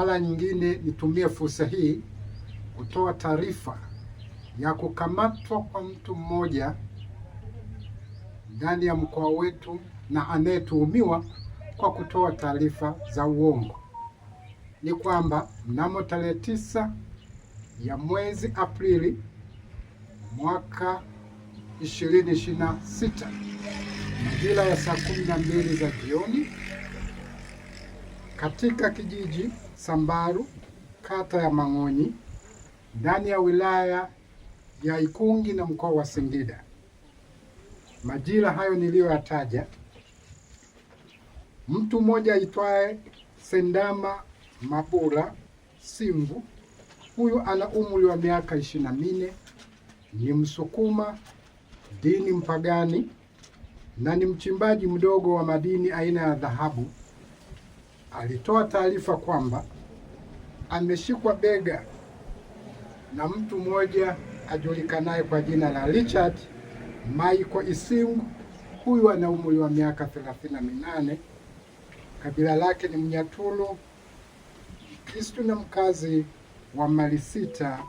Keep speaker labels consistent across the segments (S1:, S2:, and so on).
S1: Mara nyingine nitumie fursa hii kutoa taarifa ya kukamatwa kwa mtu mmoja ndani ya mkoa wetu na anayetuhumiwa kwa kutoa taarifa za uongo. Ni kwamba mnamo tarehe 9 ya mwezi Aprili mwaka 2026 majira ya saa 12 za jioni katika kijiji Sambaru, kata ya Mang'onyi, ndani ya wilaya ya Ikungi na mkoa wa Singida, majira hayo niliyoyataja, mtu mmoja aitwaye Sendama Mabula Simbu, huyu ana umri wa miaka 24, ni Msukuma, dini mpagani na ni mchimbaji mdogo wa madini aina ya dhahabu. Alitoa taarifa kwamba ameshikwa bega na mtu mmoja ajulikanaye kwa jina la Richard Michael Isingu. Huyu ana umri wa miaka 38, kabila lake ni Mnyaturu, Mkristo na mkazi wa Malisita,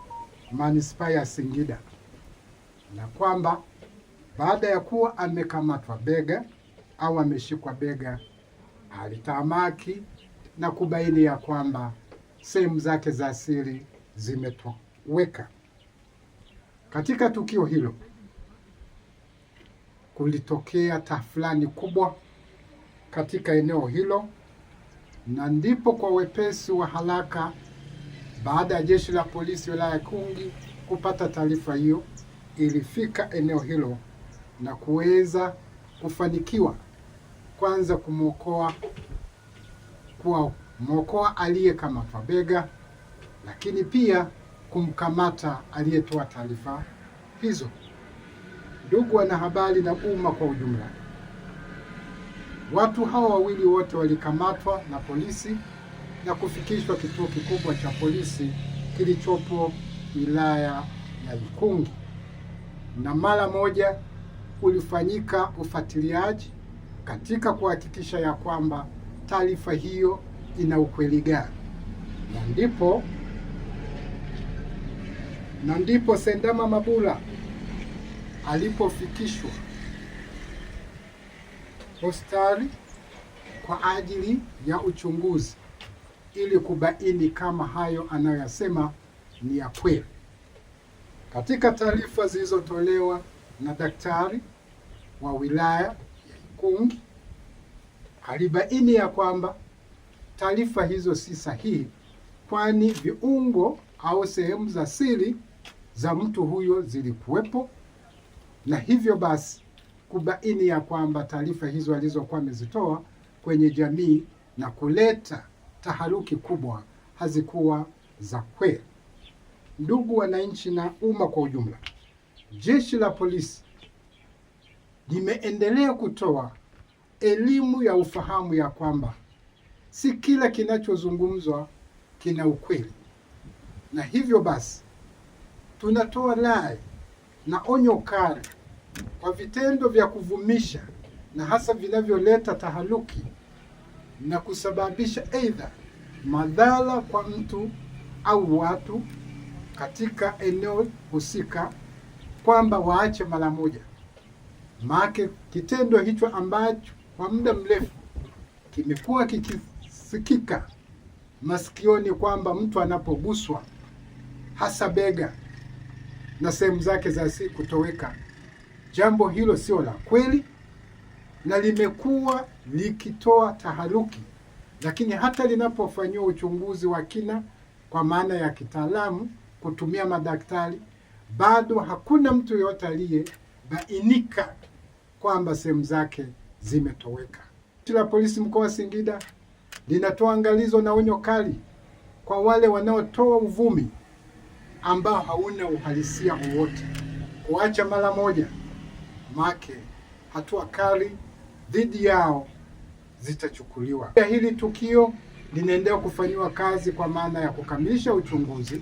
S1: manispaa ya Singida, na kwamba baada ya kuwa amekamatwa bega au ameshikwa bega, alitamaki na kubaini ya kwamba sehemu zake za asili zimetoweka. Katika tukio hilo kulitokea tafrani kubwa katika eneo hilo, na ndipo kwa wepesi wa haraka, baada ya jeshi la polisi wilaya ya Ikungi kupata taarifa hiyo, ilifika eneo hilo na kuweza kufanikiwa kwanza kumwokoa aliyekamatwa bega, lakini pia kumkamata aliyetoa taarifa hizo. Ndugu wanahabari na umma kwa ujumla, watu hawa wawili wote walikamatwa na polisi na kufikishwa kituo kikubwa cha polisi kilichopo wilaya ya Ikungi, na mara moja ulifanyika ufuatiliaji katika kuhakikisha ya kwamba taarifa hiyo ina ukweli gani, na ndipo Sendama Mabula alipofikishwa hospitali kwa ajili ya uchunguzi ili kubaini kama hayo anayoyasema ni ya kweli. Katika taarifa zilizotolewa na daktari wa wilaya ya Ikungi, alibaini ya kwamba taarifa hizo si sahihi, kwani viungo au sehemu za siri za mtu huyo zilikuwepo, na hivyo basi kubaini ya kwamba taarifa hizo alizokuwa amezitoa kwenye jamii na kuleta taharuki kubwa hazikuwa za kweli. Ndugu wananchi na umma kwa ujumla, jeshi la polisi limeendelea kutoa elimu ya ufahamu ya kwamba si kila kinachozungumzwa kina ukweli, na hivyo basi tunatoa rai na onyo kali kwa vitendo vya kuvumisha na hasa vinavyoleta taharuki na kusababisha aidha madhara kwa mtu au watu katika eneo husika, kwamba waache mara moja. Maana kitendo hicho ambacho kwa muda mrefu kimekuwa kikisikika masikioni kwamba mtu anapoguswa hasa bega na sehemu zake za asili kutoweka, jambo hilo sio la kweli na limekuwa likitoa taharuki, lakini hata linapofanyiwa uchunguzi wa kina kwa maana ya kitaalamu kutumia madaktari, bado hakuna mtu yoyote aliyebainika kwamba sehemu zake zimetoweka. Jeshi la polisi mkoa wa Singida linatoa angalizo na onyo kali kwa wale wanaotoa uvumi ambao hauna uhalisia wowote, kuacha mara moja, make hatua kali dhidi yao zitachukuliwa. Hili tukio linaendelea kufanyiwa kazi kwa maana ya kukamilisha uchunguzi,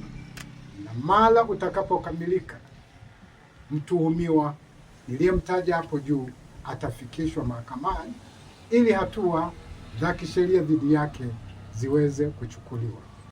S1: na mara utakapokamilika, mtuhumiwa niliyemtaja hapo juu atafikishwa mahakamani ili hatua za kisheria dhidi yake ziweze kuchukuliwa.